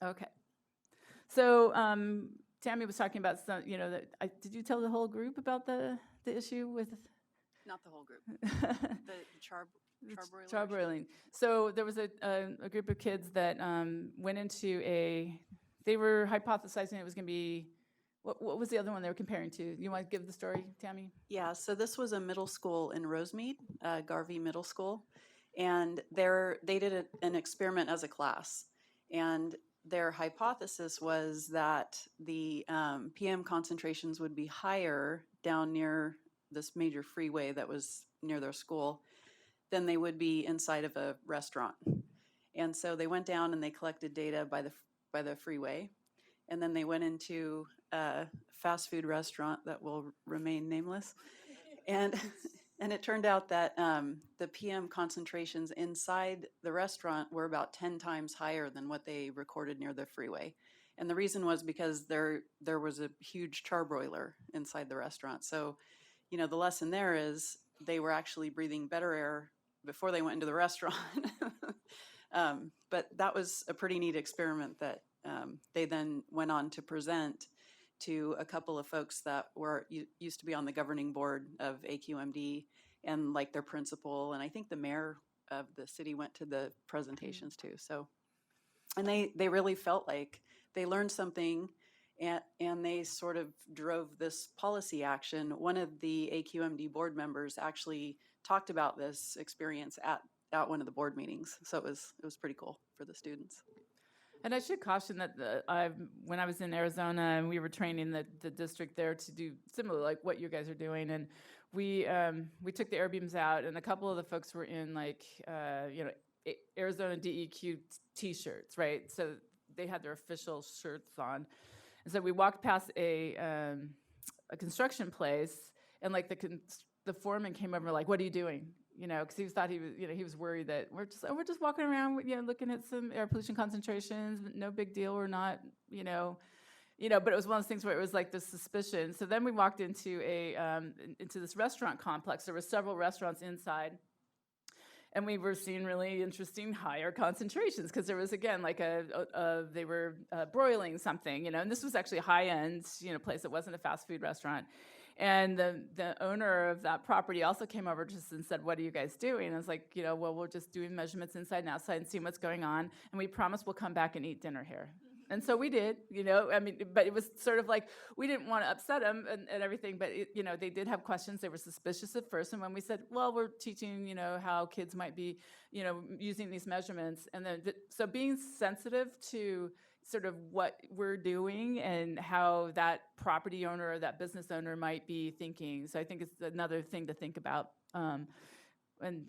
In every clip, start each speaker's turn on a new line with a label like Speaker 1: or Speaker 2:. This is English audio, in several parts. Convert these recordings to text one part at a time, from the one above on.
Speaker 1: Okay. So Tammy was talking about some, did you tell the whole group about the issue with
Speaker 2: Not the whole group. The charbroiler.
Speaker 1: charbroiling? So there was a group of kids that went into they were hypothesizing it was going to be, what was the other one they were comparing to? You want to give the story, Tammy?
Speaker 2: Yeah, so this was a middle school in Rosemead, Garvey Middle School, and they did an experiment as a class, and their hypothesis was that the PM concentrations would be higher down near this major freeway that was near their school than they would be inside of a restaurant. And so they went down and they collected data by the freeway, and then they went into a fast food restaurant that will remain nameless, and and it turned out that the PM concentrations inside the restaurant were about 10 times higher than what they recorded near the freeway. And the reason was because there was a huge charbroiler inside the restaurant. So, the lesson there is they were actually breathing better air before they went into the restaurant. But that was a pretty neat experiment that they then went on to present to a couple of folks that used to be on the governing board of AQMD, and like their principal, and I think the mayor of the city went to the presentations too. So, and they really felt like they learned something, and they sort of drove this policy action. One of the AQMD board members actually talked about this experience at one of the board meetings. So it was pretty cool for the students.
Speaker 1: And I should caution that when I was in Arizona and we were training the district there to do similar, like what you guys are doing, and we took the air beams out, and a couple of the folks were in Arizona DEQ T-shirts, right? So they had their official shirts on, and so we walked past a construction place, and like the foreman came over, like, "What are you doing?" Because he was worried that we're just walking around, looking at some air pollution concentrations, no big deal. We're not, but it was one of those things where it was like this suspicion. So then we walked into into this restaurant complex. There were several restaurants inside, and we were seeing really interesting higher concentrations because there was, again, like they were broiling something, and this was actually a high-end, place. It wasn't a fast food restaurant. And the owner of that property also came over just and said, "What are you guys doing?" And I was like, well, we're just doing measurements inside and outside and seeing what's going on. And we promise we'll come back and eat dinner here. And so we did, but it was sort of like, we didn't want to upset them and everything, but they did have questions. They were suspicious at first. And when we said, well, we're teaching, how kids might be, using these measurements. And then, so being sensitive to sort of what we're doing and how that property owner or that business owner might be thinking. So I think it's another thing to think about. And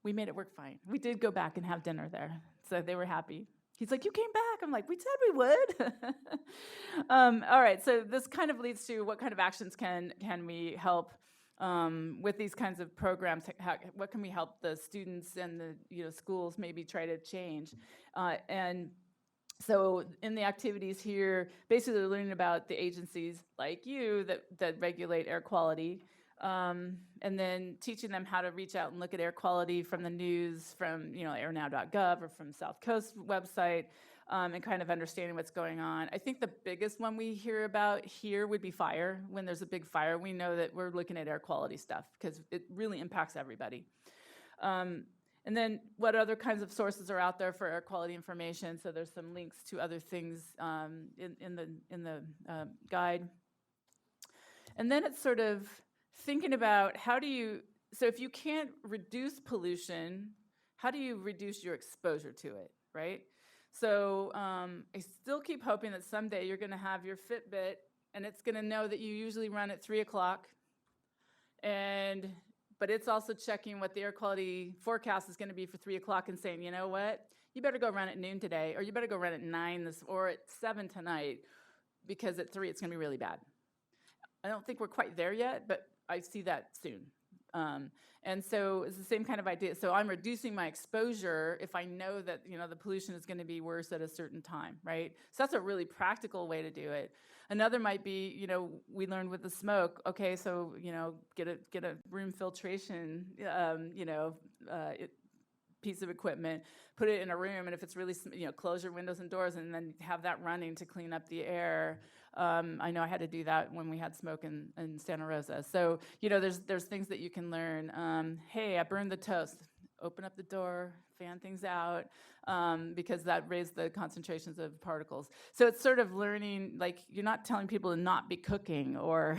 Speaker 1: we made it work fine. We did go back and have dinner there. So they were happy. He's like, "You came back." I'm like, "We said we would." All right, so this kind of leads to what kind of actions can we help with these kinds of programs? What can we help the students and the schools maybe try to change? And so in the activities here, basically they're learning about the agencies like you that regulate air quality. And then teaching them how to reach out and look at air quality from the news, from airnow.gov or from South Coast website, and kind of understanding what's going on. I think the biggest one we hear about here would be fire. When there's a big fire, we know that we're looking at air quality stuff because it really impacts everybody. And then what other kinds of sources are out there for air quality information? So there's some links to other things in the guide. And then it's sort of thinking about so if you can't reduce pollution, how do you reduce your exposure to it, right? So I still keep hoping that someday you're going to have your Fitbit and it's going to know that you usually run at 3 o'clock, but it's also checking what the air quality forecast is going to be for 3 o'clock and saying, you know what, you better go run at noon today, or you better go run at 9 or at 7 tonight, because at 3 it's going to be really bad. I don't think we're quite there yet, but I see that soon. And so it's the same kind of idea. So I'm reducing my exposure if I know that the pollution is going to be worse at a certain time, right? So that's a really practical way to do it. Another might be, we learned with the smoke. Okay, so get a room filtration, piece of equipment, put it in a room, and if it's really, close your windows and doors, and then have that running to clean up the air. I know I had to do that when we had smoke in Santa Rosa. So, there's things that you can learn. Hey, I burned the toast. Open up the door, fan things out, because that raised the concentrations of particles. So it's sort of learning, like, you're not telling people to not be cooking or,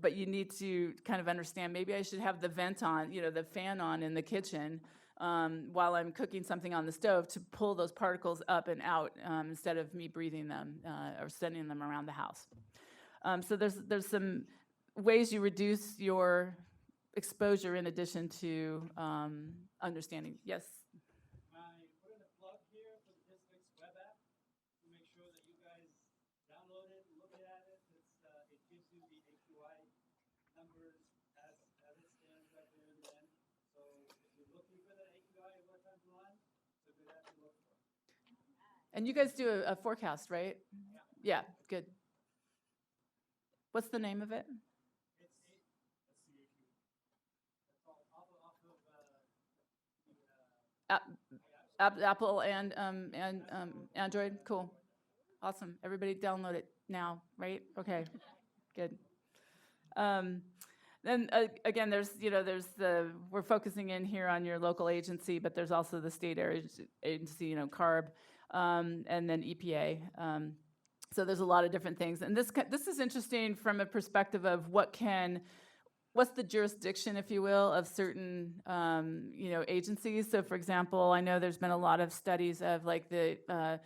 Speaker 1: but you need to kind of understand, maybe I should have the vent on, the fan on in the kitchen while I'm cooking something on the stove to pull those particles up and out instead of me breathing them or sending them around the house. So there's some ways you reduce your exposure in addition to understanding. Yes?
Speaker 3: I put in a plug here for the district's web app to make sure that you guys download it, look at it. It gives you the AQI numbers as it stands right there in the end. So if you're looking for that AQI at what time to run, it's a good app to look for.
Speaker 1: And you guys do a forecast, right? Yeah, good. What's the name of it? Apple and Android. Cool, awesome. Everybody download it now, right? Okay, good. Then again, there's we're focusing in here on your local agency, but there's also the state agency, CARB, and then EPA. So there's a lot of different things, and this is interesting from a perspective of what's the jurisdiction, if you will, of certain, agencies. So, for example, I know there's been a lot of studies of like a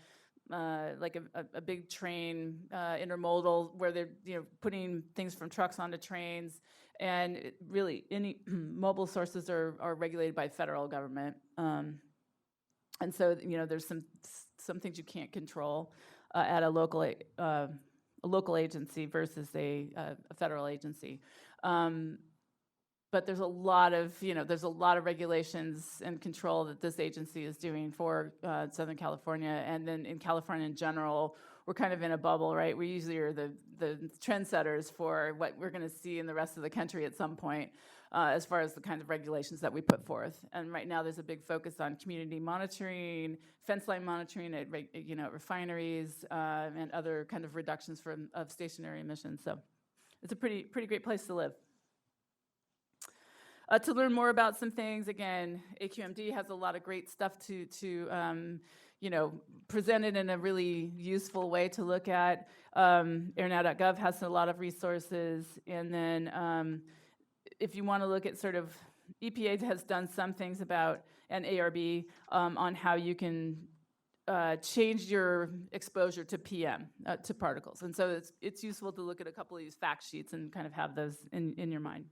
Speaker 1: big train intermodal where they're putting things from trucks onto trains, and really any mobile sources are regulated by federal government, and so there's some things you can't control at a local agency versus a federal agency. But there's a lot of regulations and control that this agency is doing for Southern California, and then in California in general, we're kind of in a bubble, right? We usually are the trendsetters for what we're going to see in the rest of the country at some point, as far as the kinds of regulations that we put forth. And right now, there's a big focus on community monitoring, fence line monitoring at refineries, and other kind of reductions of stationary emissions. So it's a pretty great place to live. To learn more about some things, again, AQMD has a lot of great stuff to present it in a really useful way to look at. airnow.gov has a lot of resources. And then if you want to look at sort of, EPA has done some things about, and ARB, on how you can change your exposure to PM, to particles. And so it's useful to look at a couple of these fact sheets and kind of have those in your mind.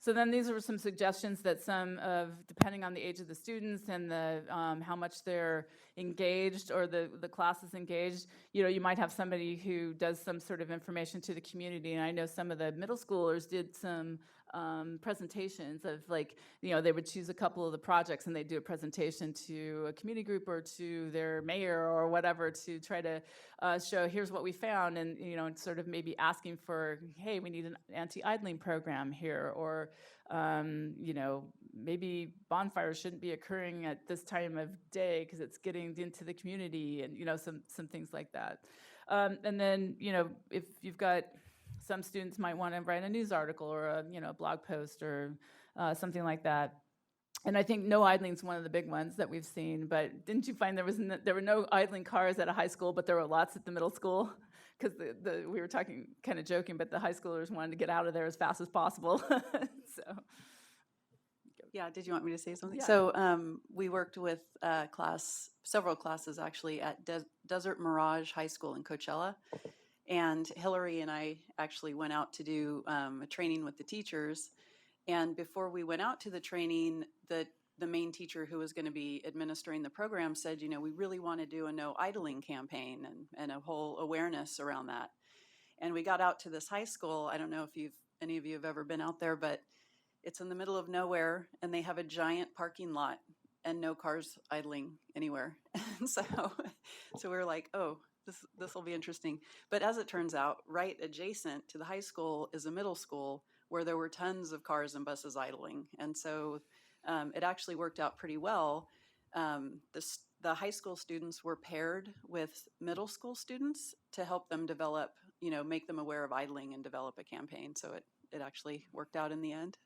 Speaker 1: So then these are some suggestions that depending on the age of the students and the how much they're engaged or the class is engaged, you might have somebody who does some sort of information to the community. And I know some of the middle schoolers did some presentations of they would choose a couple of the projects and they'd do a presentation to a community group or to their mayor or whatever to try to show here's what we found, and sort of maybe asking for, hey, we need an anti-idling program here, or maybe bonfires shouldn't be occurring at this time of day because it's getting into the community, and some things like that. And then if you've got, some students might want to write a news article or a blog post or something like that. And I think no idling is one of the big ones that we've seen. But didn't you find there were no idling cars at a high school, but there were lots at the middle school? Because we were talking, kind of joking, but the high schoolers wanted to get out of there as fast as possible. So.
Speaker 2: Yeah, did you want me to say something?
Speaker 1: Yeah.
Speaker 2: So we worked with several classes actually at Desert Mirage High School in Coachella. And Hillary and I actually went out to do a training with the teachers. And before we went out to the training, the main teacher who was going to be administering the program said, we really want to do a no idling campaign and a whole awareness around that. And we got out to this high school. I don't know if any of you have ever been out there, but it's in the middle of nowhere, and they have a giant parking lot and no cars idling anywhere. And so we were like, oh, this will be interesting. But as it turns out, right adjacent to the high school is a middle school where there were tons of cars and buses idling. And so it actually worked out pretty well. The high school students were paired with middle school students to help them develop, make them aware of idling and develop a campaign. So it actually worked out in the end.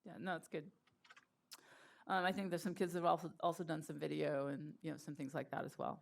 Speaker 1: Yeah, no, it's good. I think there's some kids that have also done some video and some things like that as well.